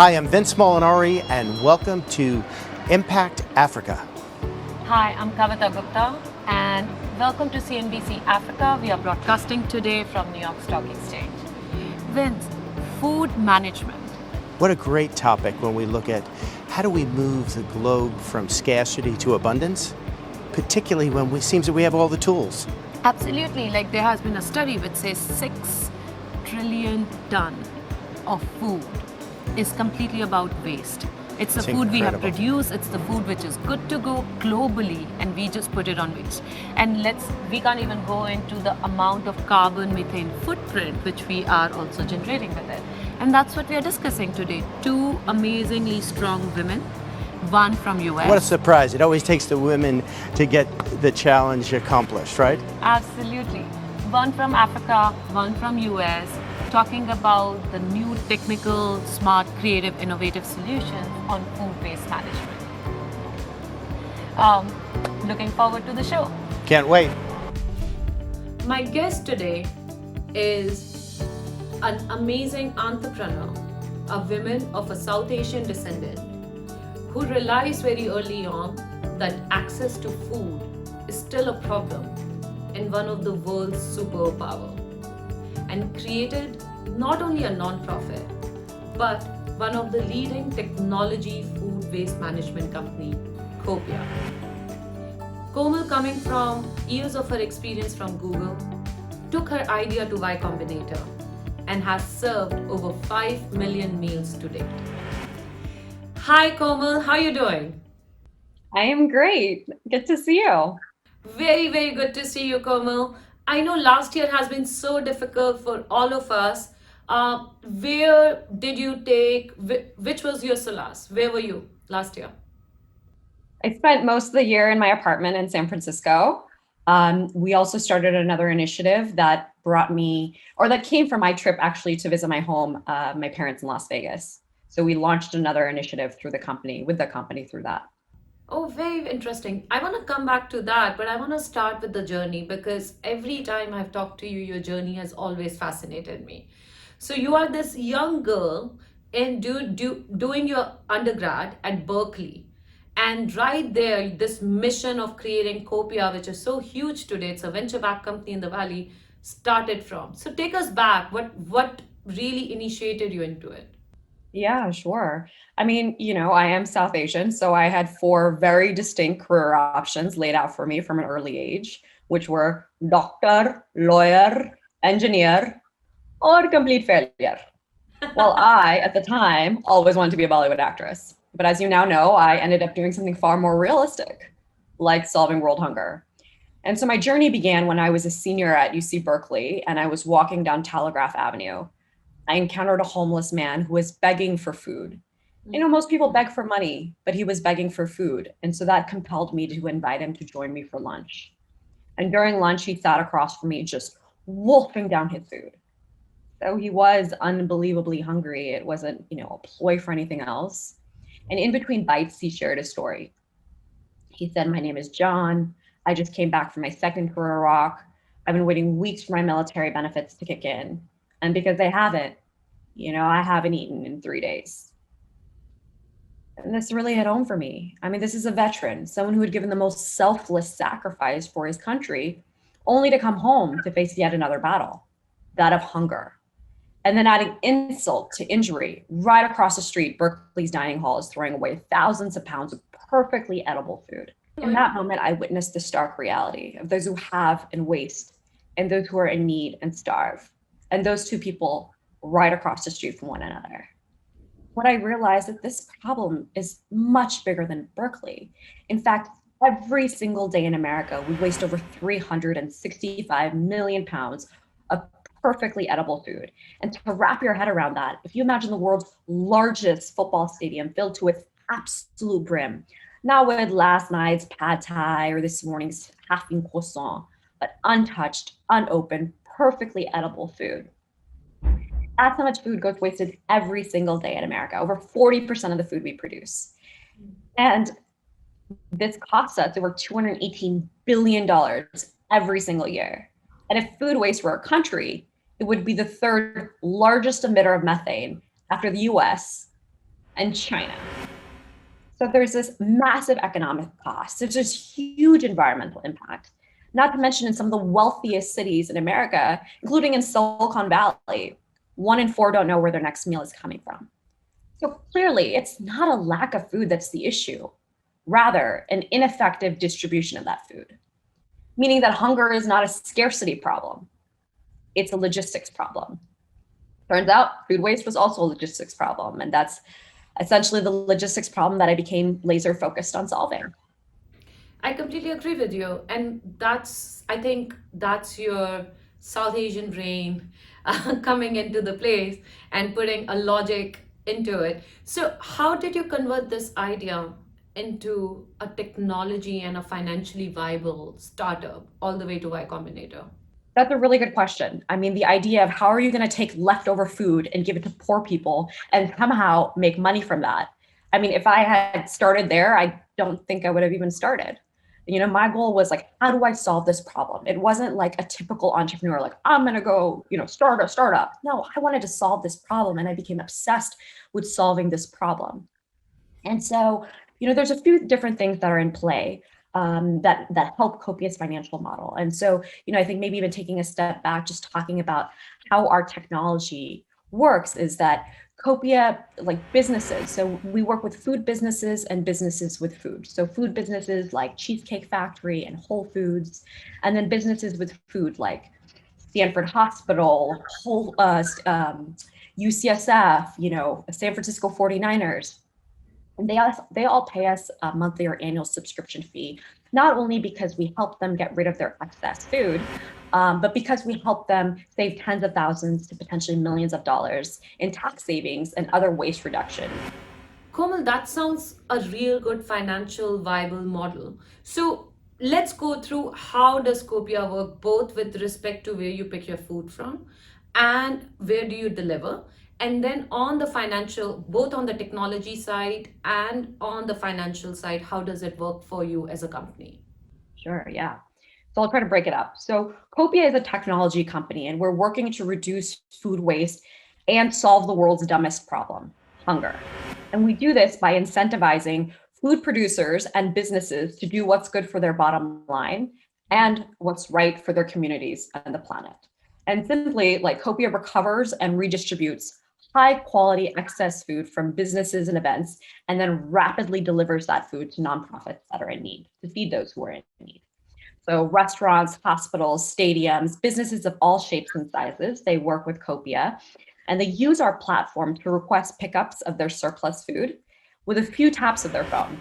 Hi, I'm Vince Molinari, and welcome to Impact Africa. Hi, I'm Kavita Gupta, and welcome to CNBC Africa. We are broadcasting today from New York Stock Exchange. Vince, food management. What a great topic when we look at how do we move the globe from scarcity to abundance, particularly when it seems that we have all the tools. Absolutely. Like there has been a study which says 6 trillion ton of food is completely about waste. It's the food we have produced, it's the food which is good to go globally, and we just put it on waste. And we can't even go into the amount of carbon methane footprint which we are also generating with it. And that's what we are discussing today. 2 amazingly strong women, one from US. What a surprise. It always takes the women to get the challenge accomplished, right? Absolutely. One from Africa, one from US, talking about the new technical, smart, creative, innovative solutions on food waste management. Looking forward to the show. Can't wait. My guest today is an amazing entrepreneur, a woman of a South Asian descendant who realized very early on that access to food is still a problem in one of the world's superpowers, and created not only a non-profit, but one of the leading technology food waste management company, Copia. Komal, coming from years of her experience from Google, took her idea to Y Combinator and has served over 5 million meals to date. Hi Komal, how are you doing? I am great. Good to see you. Very, very good to see you, Komal. I know last year has been so difficult for all of us. Where did you take, which was your solace? Where were you last year? I spent most of the year in my apartment in San Francisco. We also started another initiative that that came from my trip actually to visit my home, my parents in Las Vegas. So we launched another initiative with the company through that. Oh, very interesting. I want to come back to that, but I want to start with the journey because every time I've talked to you, your journey has always fascinated me. So you are this young girl and doing your undergrad at Berkeley. And right there, this mission of creating Copia, which is so huge today, it's a venture-backed company in the Valley, started from. So take us back. What really initiated you into it? Yeah, sure. I mean, I am South Asian, so I had 4 very distinct career options laid out for me from an early age, which were doctor, lawyer, engineer, or complete failure. Well, I, at the time, always wanted to be a Bollywood actress. But as you now know, I ended up doing something far more realistic, like solving world hunger. And so my journey began when I was a senior at UC Berkeley, and I was walking down Telegraph Avenue. I encountered a homeless man who was begging for food. Most people beg for money, but he was begging for food. And so that compelled me to invite him to join me for lunch. And during lunch, he sat across from me, just wolfing down his food. So he was unbelievably hungry. It wasn't, a ploy for anything else. And in between bites, he shared a story. He said, "My name is John. I just came back from my second career walk. I've been waiting weeks for my military benefits to kick in. And because they haven't, I haven't eaten in 3 days." And this really hit home for me. I mean, this is a veteran, someone who had given the most selfless sacrifice for his country, only to come home to face yet another battle, that of hunger. And then adding insult to injury, right across the street, Berkeley's dining hall is throwing away thousands of pounds of perfectly edible food. In that moment, I witnessed the stark reality of those who have and waste, and those who are in need and starve, and those 2 people right across the street from one another. What I realized that this problem is much bigger than Berkeley. In fact, every single day in America, we waste over 365 million pounds of perfectly edible food. And to wrap your head around that, if you imagine the world's largest football stadium filled to its absolute brim, not with last night's pad thai or this morning's half-eaten croissant, but untouched, unopened, perfectly edible food. That's how much food goes wasted every single day in America, over 40% of the food we produce. And this costs us over $218 billion every single year. And if food waste were a country, it would be the 3rd largest emitter of methane after the US, and China. So there's this massive economic cost. There's this huge environmental impact, not to mention in some of the wealthiest cities in America, including in Silicon Valley, 1 in 4 don't know where their next meal is coming from. So clearly, it's not a lack of food that's the issue, rather, an ineffective distribution of that food, meaning that hunger is not a scarcity problem, it's a logistics problem. Turns out food waste was also a logistics problem, and that's essentially the logistics problem that I became laser focused on solving. I completely agree with you. And I think that's your South Asian brain coming into the place and putting a logic into it. So, how did you convert this idea into a technology and a financially viable startup all the way to Y Combinator? That's a really good question. I mean, the idea of how are you going to take leftover food and give it to poor people and somehow make money from that? I mean, if I had started there, I don't think I would have even started. My goal was like, how do I solve this problem? It wasn't like a typical entrepreneur, like, I'm going to go, start a startup. No, I wanted to solve this problem. And I became obsessed with solving this problem. And so, there's a few different things that are in play that help Copia's financial model. And so, I think maybe even taking a step back, just talking about how our technology works is that Copia, like businesses, so we work with food businesses and businesses with food. So food businesses like Cheesecake Factory and Whole Foods, and then businesses with food like Stanford Hospital, UCSF, San Francisco 49ers. And they all pay us a monthly or annual subscription fee, not only because we help them get rid of their excess food, but because we help them save tens of thousands to potentially millions of dollars in tax savings and other waste reduction. Komal, that sounds a real good financial viable model. So let's go through how does Copia work both with respect to where you pick your food from and where do you deliver? And then on the financial, both on the technology side and on the financial side, how does it work for you as a company? Sure, yeah. So I'll try to break it up. So Copia is a technology company, and we're working to reduce food waste and solve the world's dumbest problem, hunger. And we do this by incentivizing food producers and businesses to do what's good for their bottom line and what's right for their communities and the planet. And simply, like Copia recovers and redistributes high quality excess food from businesses and events, and then rapidly delivers that food to nonprofits that are in need to feed those who are in need. So restaurants, hospitals, stadiums, businesses of all shapes and sizes, they work with Copia, and they use our platform to request pickups of their surplus food with a few taps of their phone.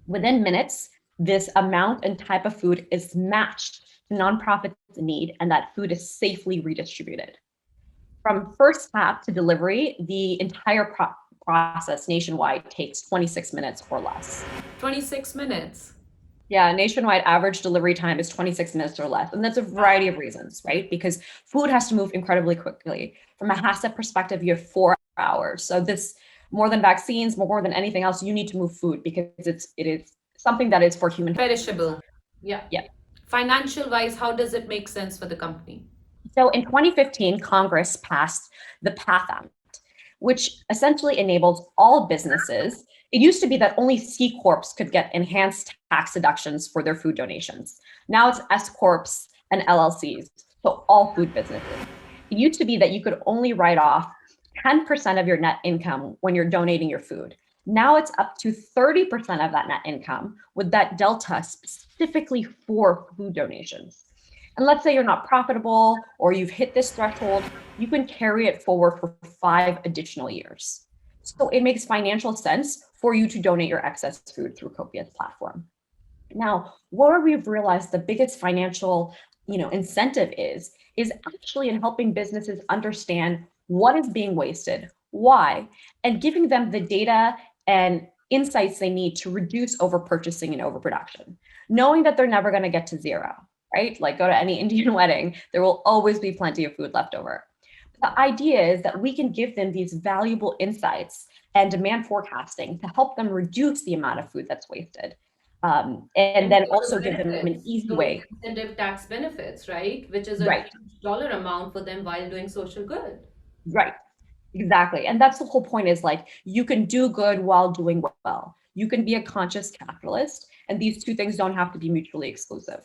Within minutes, this amount and type of food is matched to nonprofits' need, and that food is safely redistributed. From first tap to delivery, the entire process nationwide takes 26 minutes or less. 26 minutes. Yeah, nationwide average delivery time is 26 minutes or less. And that's a variety of reasons, right? Because food has to move incredibly quickly. From a HACCP perspective, you have 4 hours. So this, more than vaccines, more than anything else, you need to move food because it is something that is for human. Perishable. Yeah. Yeah. Financial wise, how does it make sense for the company? So in 2015, Congress passed the PATH Act, which essentially enables all businesses. It used to be that only C Corps could get enhanced tax deductions for their food donations. Now it's S Corps and LLCs, so all food businesses. It used to be that you could only write off 10% of your net income when you're donating your food. Now it's up to 30% of that net income with that delta specifically for food donations. And let's say you're not profitable or you've hit this threshold, you can carry it forward for 5 additional years. So it makes financial sense for you to donate your excess food through Copia's platform. Now, where we've realized the biggest financial, incentive is actually in helping businesses understand what is being wasted, why, and giving them the data and insights they need to reduce overpurchasing and overproduction, knowing that they're never going to get to zero, right? Like go to any Indian wedding, there will always be plenty of food left over. The idea is that we can give them these valuable insights and demand forecasting to help them reduce the amount of food that's wasted. And then also give them an easy way. Incentive tax benefits, right? Which is a Right. huge dollar amount for them while doing social good. Right. Exactly. And that's the whole point is like you can do good while doing well. You can be a conscious capitalist, and these two things don't have to be mutually exclusive.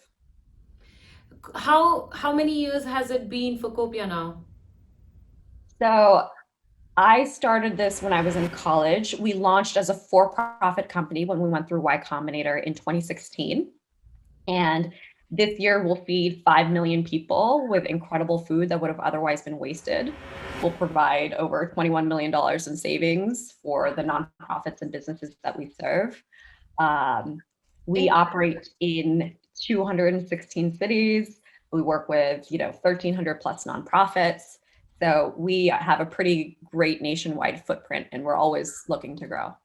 How many years has it been for Copia now? So I started this when I was in college. We launched as a for-profit company when we went through Y Combinator in 2016. And this year we'll feed 5 million people with incredible food that would have otherwise been wasted. We'll provide over $21 million in savings for the nonprofits and businesses that we serve. Um, we operate in 216 cities. We work with, 1,300 plus nonprofits. So we have a pretty great nationwide footprint, and we're always looking to grow.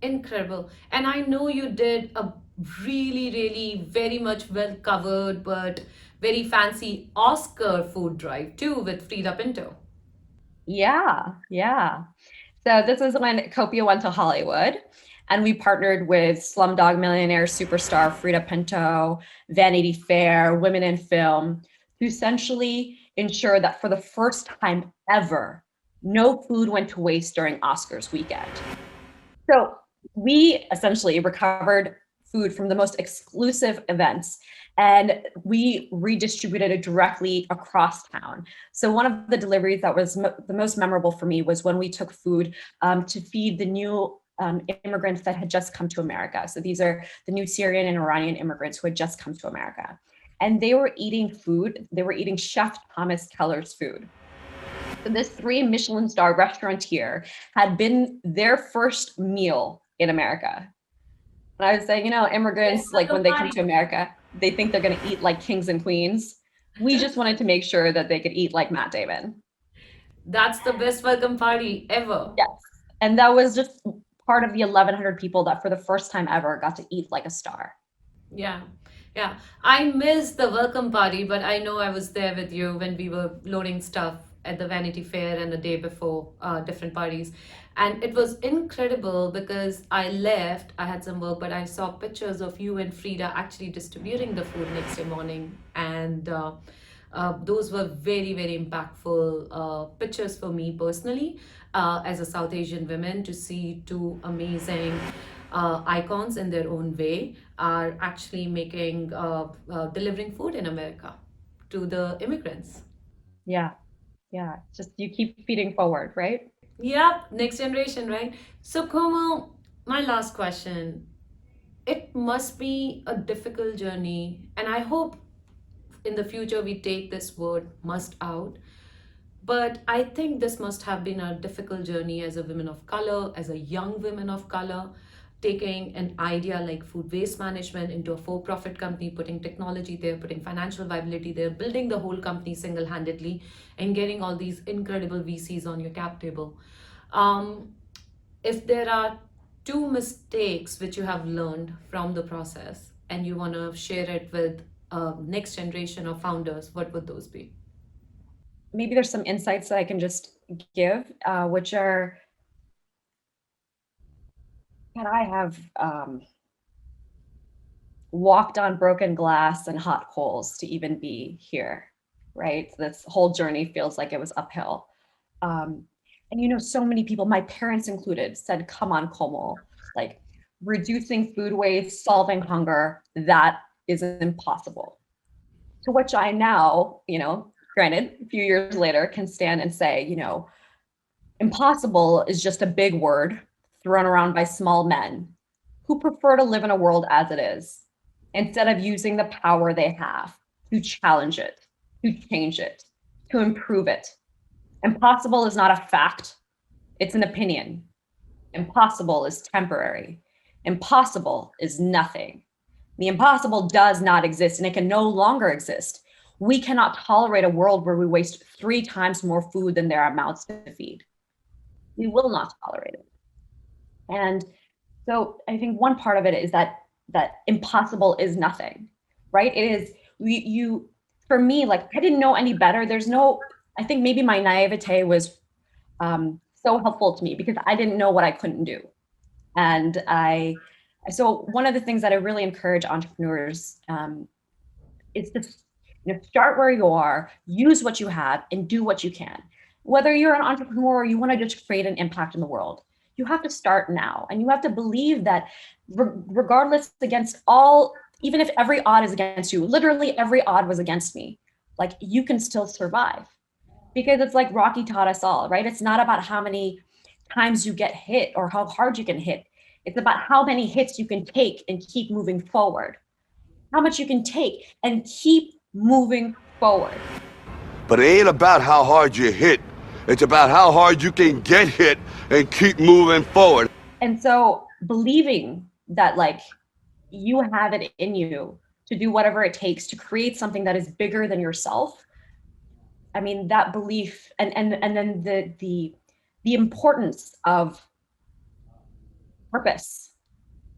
Incredible. And I know you did a really, really very much well covered but very fancy Oscar food drive too with Frida Pinto. Yeah, yeah. So this is when Copia went to Hollywood, and we partnered with Slumdog Millionaire superstar Frida Pinto, Vanity Fair, Women in Film, to essentially ensure that for the first time ever, no food went to waste during Oscars weekend. So we essentially recovered food from the most exclusive events, and we redistributed it directly across town. So one of the deliveries that was the most memorable for me was when we took food to feed the new immigrants that had just come to America. So these are the new Syrian and Iranian immigrants who had just come to America. And they were eating food, they were eating Chef Thomas Keller's food. So this 3 Michelin star restaurateur had been their first meal in America. And I was saying, Yes, immigrants, like when they come to America, they think they're going to eat like kings and queens. We just wanted to make sure that they could eat like Matt Damon. that's the best welcome party ever. Yes. And that was just part of the 1,100 people that for the first time ever got to eat like a star. Yeah. Yeah. I missed the welcome party, but I know I was there with you when we were loading stuff at the Vanity Fair and the day before different parties. And it was incredible because I left, I had some work, but I saw pictures of you and Frida actually distributing the food next day morning. And those were very, very impactful pictures for me personally, as a South Asian woman, to see two amazing icons in their own way are actually making delivering food in America to the immigrants. Yeah. Yeah. Just you keep feeding forward, right? Yep, next generation, right? So, Komal, my last question. It must be a difficult journey, and I hope in the future we take this word must out. But I think this must have been a difficult journey as a woman of color, as a young woman of color, taking an idea like food waste management into a for profit company, putting technology there, putting financial viability there, building the whole company single handedly, and getting all these incredible VCs on your cap table. Um, if there are two mistakes which you have learned from the process and you want to share it with next generation of founders, what would those be? Maybe there's some insights that I can just give, which are that I have walked on broken glass and hot coals to even be here, right? This whole journey feels like it was uphill. Um, and so many people, my parents included, said, "Come on, Komal, like reducing food waste, solving hunger, that is impossible." To which I now, granted, a few years later, can stand and say, impossible is just a big word thrown around by small men who prefer to live in a world as it is instead of using the power they have to challenge it, to change it, to improve it. Impossible is not a fact, it's an opinion. Impossible is temporary. Impossible is nothing. The impossible does not exist and it can no longer exist. We cannot tolerate a world where we waste 3 times more food than there are mouths to feed. We will not tolerate it. And so I think one part of it is that impossible is nothing, right? It is you for me, like I didn't know any better. I think maybe my naivete was so helpful to me because I didn't know what I couldn't do. And so one of the things that I really encourage entrepreneurs is to start where you are, use what you have, and do what you can. Whether you're an entrepreneur or you want to just create an impact in the world, you have to start now. And you have to believe that regardless against all, even if every odd is against you, literally every odd was against me, like you can still survive. Because it's like Rocky taught us all, right? It's not about how many times you get hit or how hard you can hit. It's about how many hits you can take and keep moving forward. How much you can take and keep moving forward. But it ain't about how hard you hit. It's about how hard you can get hit and keep moving forward. And so believing that like you have it in you to do whatever it takes to create something that is bigger than yourself. I mean, that belief and then the importance of purpose,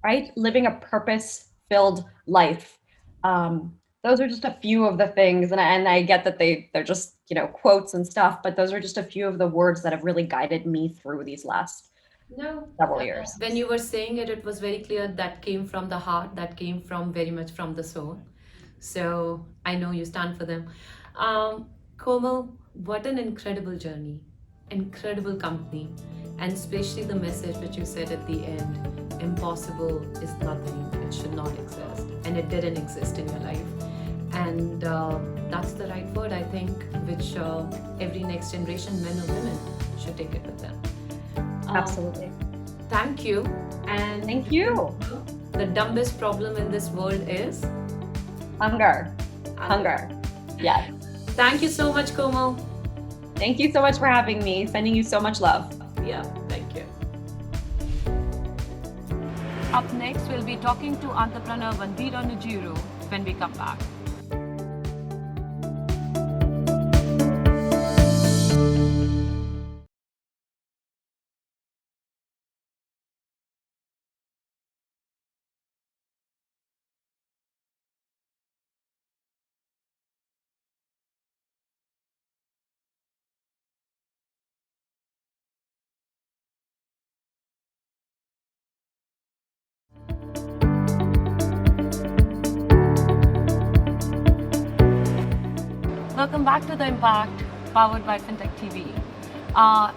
right? Living a purpose-filled life. Those are just a few of the things, and I get that they're just, you know, quotes and stuff, but those are just a few of the words that have really guided me through these last No, several years. when you were saying it, it was very clear that came from the heart, that came from very much from the soul. So I know you stand for them. Komal, what an incredible journey, incredible company, and especially the message which you said at the end: impossible is nothing, it should not exist, and it didn't exist in your life. And that's the right word, I think, which every next generation, men or women, should take it with them. Absolutely. Thank you. And Thank you. the dumbest problem in this world is Hunger. Hunger. Yes. Thank you so much, Komal. Thank you so much for having me. Sending you so much love. Yeah, thank you. Up next, we'll be talking to entrepreneur Vandira Nujiro when we come back. Welcome back to The Impact, powered by FinTech TV.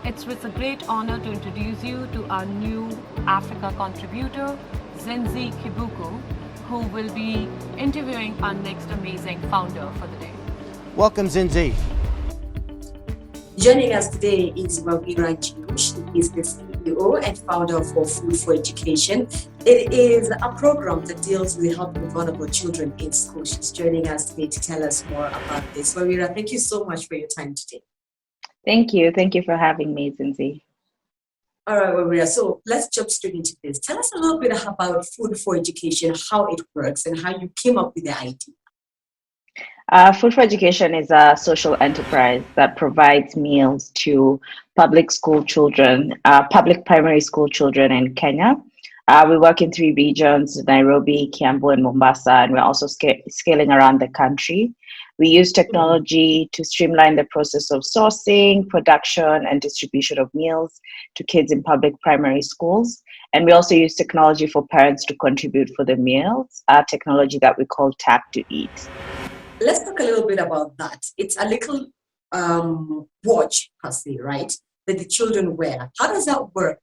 It's with a great honor to introduce you to our new Africa contributor, Zenzi Kibuku, who will be interviewing our next amazing founder for the day. Welcome, Zinzi. Joining us today is Wawira Jinush. He is the CEO and founder of Food for Education. It is a program that deals with helping vulnerable children in school. She's joining us today to tell us more about this. Wawira, thank you so much for your time today. Thank you. Thank you for having me, Zinzi. All right, Wawira, so let's jump straight into this. Tell us a little bit about Food for Education, how it works, and how you came up with the idea. Food for Education is a social enterprise that provides meals to public school children, public primary school children in Kenya. We work in 3 regions: Nairobi, Kiambu, and Mombasa, and we're also scaling around the country. We use technology to streamline the process of sourcing, production, and distribution of meals to kids in public primary schools. And we also use technology for parents to contribute for the meals, technology that we call Tap to Eat. Let's talk a little bit about that. It's a little watch, per se, right? That the children wear. How does that work?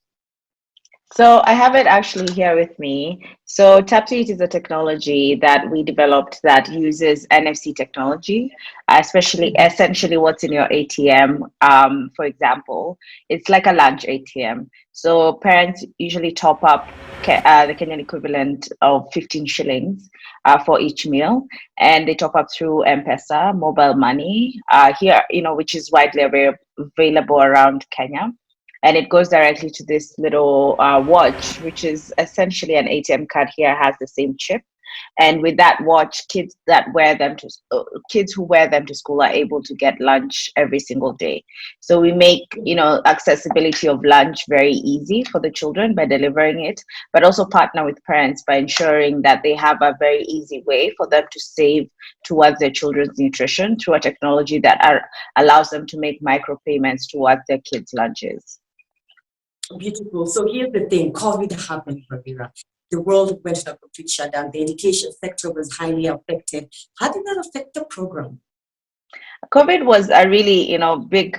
So I have it actually here with me. So Tap to Eat is a technology that we developed that uses NFC technology, especially essentially what's in your ATM. For example, it's like a lunch ATM. So parents usually top up the Kenyan equivalent of 15 shillings for each meal, and they top up through M-Pesa, mobile money, here, which is widely available around Kenya. And it goes directly to this little watch, which is essentially an ATM card. Here has the same chip, and with that watch, kids who wear them to school are able to get lunch every single day. So we make accessibility of lunch very easy for the children by delivering it, but also partner with parents by ensuring that they have a very easy way for them to save towards their children's nutrition through a technology that allows them to make micropayments towards their kids' lunches. Beautiful. So here's the thing: COVID happened, Wawira. The world went on a complete shutdown. The education sector was highly affected. How did that affect the program? COVID was a really, big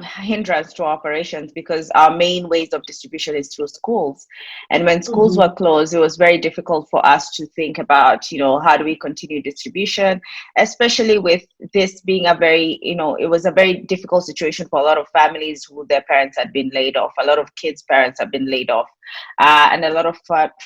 hindrance to operations because our main ways of distribution is through schools. And when schools were Mm-hmm. closed, it was very difficult for us to think about, how do we continue distribution, especially with this being it was a very difficult situation for a lot of families who their parents had been laid off. A lot of kids' parents have been laid off. And a lot of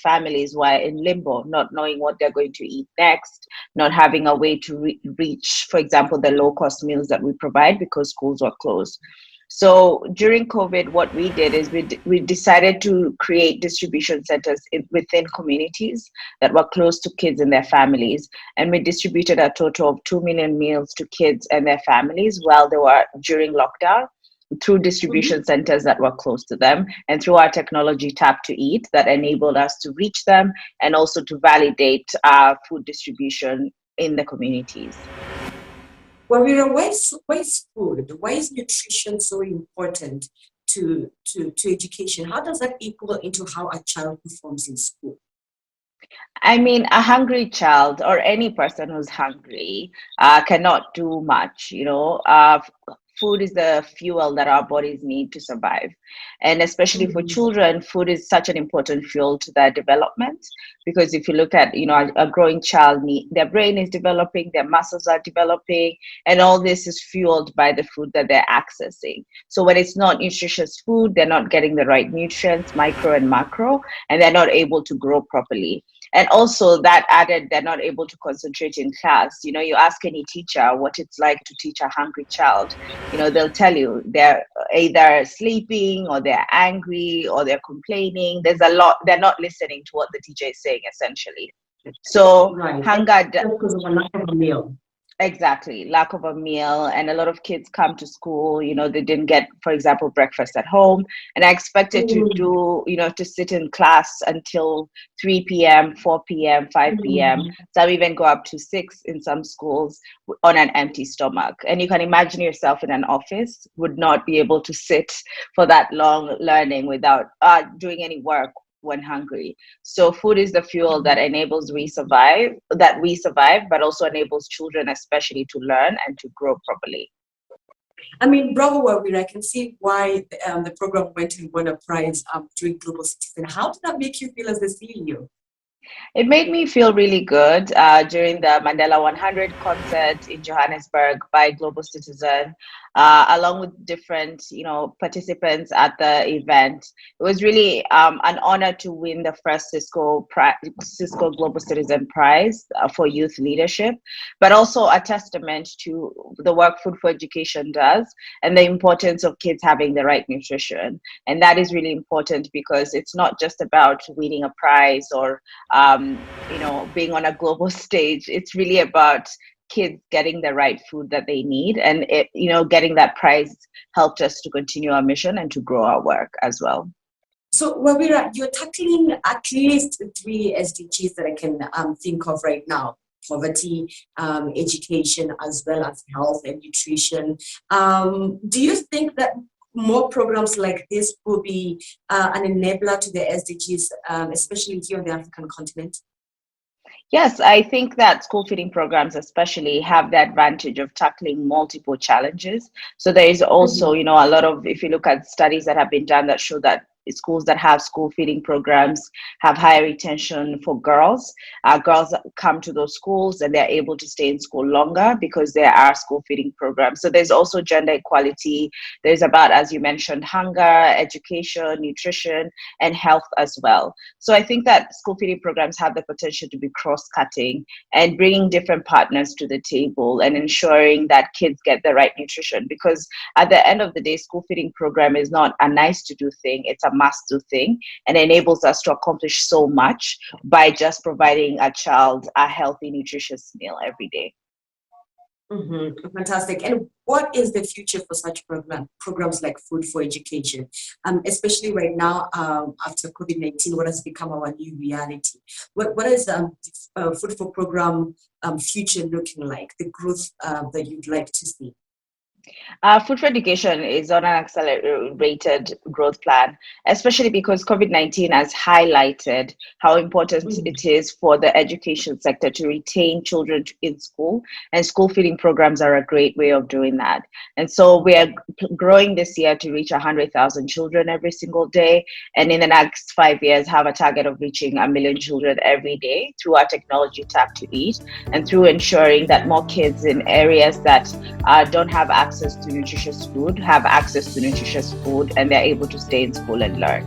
families were in limbo, not knowing what they're going to eat next, not having a way to reach, for example, the low cost meals that we provide because schools were closed. So during COVID, what we did is we decided to create distribution centers within communities that were close to kids and their families. And we distributed a total of 2 million meals to kids and their families while they were during lockdown through distribution centers that were close to them and through our technology Tap to Eat that enabled us to reach them and also to validate food distribution in the communities. Well, why is food? Why is nutrition so important to education? How does that equal into how a child performs in school? I mean, a hungry child or any person who's hungry cannot do much. Food is the fuel that our bodies need to survive. And especially for Mhm. children, food is such an important fuel to their development. Because if you look at, a growing child, their brain is developing, their muscles are developing, and all this is fueled by the food that they're accessing. So when it's not nutritious food, they're not getting the right nutrients, micro and macro, and they're not able to grow properly. And also that added, they're not able to concentrate in class. You ask any teacher what it's like to teach a hungry child, they'll tell you they're either sleeping or they're angry or they're complaining. There's a lot, they're not listening to what the teacher is saying, essentially. So Right. That's hunger. because of a lack of a meal. Exactly. Lack of a meal. And a lot of kids come to school, they didn't get, for example, breakfast at home. And I expected to Mm. do, to sit in class until 3 p.m., 4 p.m., 5 p.m. Mm. Some even go up to 6 in some schools on an empty stomach. And you can imagine yourself in an office would not be able to sit for that long learning without doing any work when hungry. So food is the fuel that enables we survive, but also enables children especially to learn and to grow properly. I mean, bravo, Wawira, I can see why the program went and won a prize during Global Citizen. How did that make you feel as the CEO? It made me feel really good during the Mandela 100 concert in Johannesburg by Global Citizen, along with different, participants at the event. It was really an honor to win the first Cisco Global Citizen Prize for youth leadership, but also a testament to the work Food for Education does and the importance of kids having the right nutrition. And that is really important because it's not just about winning a prize or being on a global stage. It's really about kids getting the right food that they need, and getting that prize helped us to continue our mission and to grow our work as well. So, Wawira, you're tackling at least three SDGs that I can think of right now: poverty, education, as well as health and nutrition. Do you think that more programs like this will be an enabler to the SDGs, especially here on the African continent? Yes, I think that school feeding programs especially have the advantage of tackling multiple challenges. So there is also, Mhm. a lot of, if you look at studies that have been done that show that schools that have school feeding programs have higher retention for girls. Girls come to those schools and they're able to stay in school longer because there are school feeding programs. So there's also gender equality. There's about, as you mentioned, hunger, education, nutrition, and health as well. So I think that school feeding programs have the potential to be cross-cutting and bringing different partners to the table and ensuring that kids get the right nutrition. Because at the end of the day, school feeding program is not a nice to do thing, it's a must do thing, and enables us to accomplish so much by just providing a child a healthy, nutritious meal every day. Fantastic. And what is the future for such programs like Food for Education, especially right now after COVID-19? What has become our new reality? What is Food for Program future looking like? The growth that you'd like to see? Food for education is on an accelerated growth plan, especially because COVID-19 has highlighted how important it is for the education sector to retain children in school, and school feeding programs are a great way of doing that. And so we are growing this year to reach 100,000 children every single day, and in the next 5 years have a target of reaching 1 million children every day through our technology Tap to Eat, and through ensuring that more kids in areas that don't have access to nutritious food have access to nutritious food, and they're able to stay in school and learn.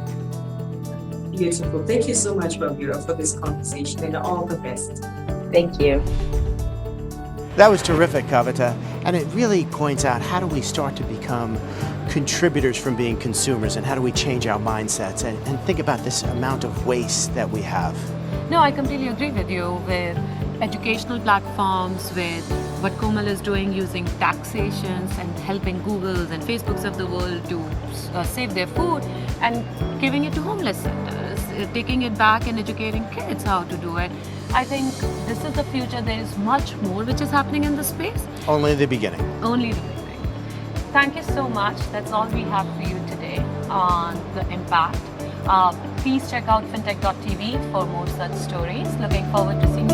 Beautiful. Thank you so much, Babira, for this conversation, and all the best. Thank you. That was terrific, Kavita, and it really points out how do we start to become contributors from being consumers, and how do we change our mindsets and think about this amount of waste that we have. No, I completely agree with you with educational platforms, with what Komal is doing using taxations and helping Googles and Facebooks of the world to save their food and giving it to homeless centers, taking it back and educating kids how to do it. I think this is the future. There is much more which is happening in this space. Only the beginning. Only the beginning. Thank you so much. That's all we have for you today on the impact. Please check out fintech.tv for more such stories. Looking forward to seeing you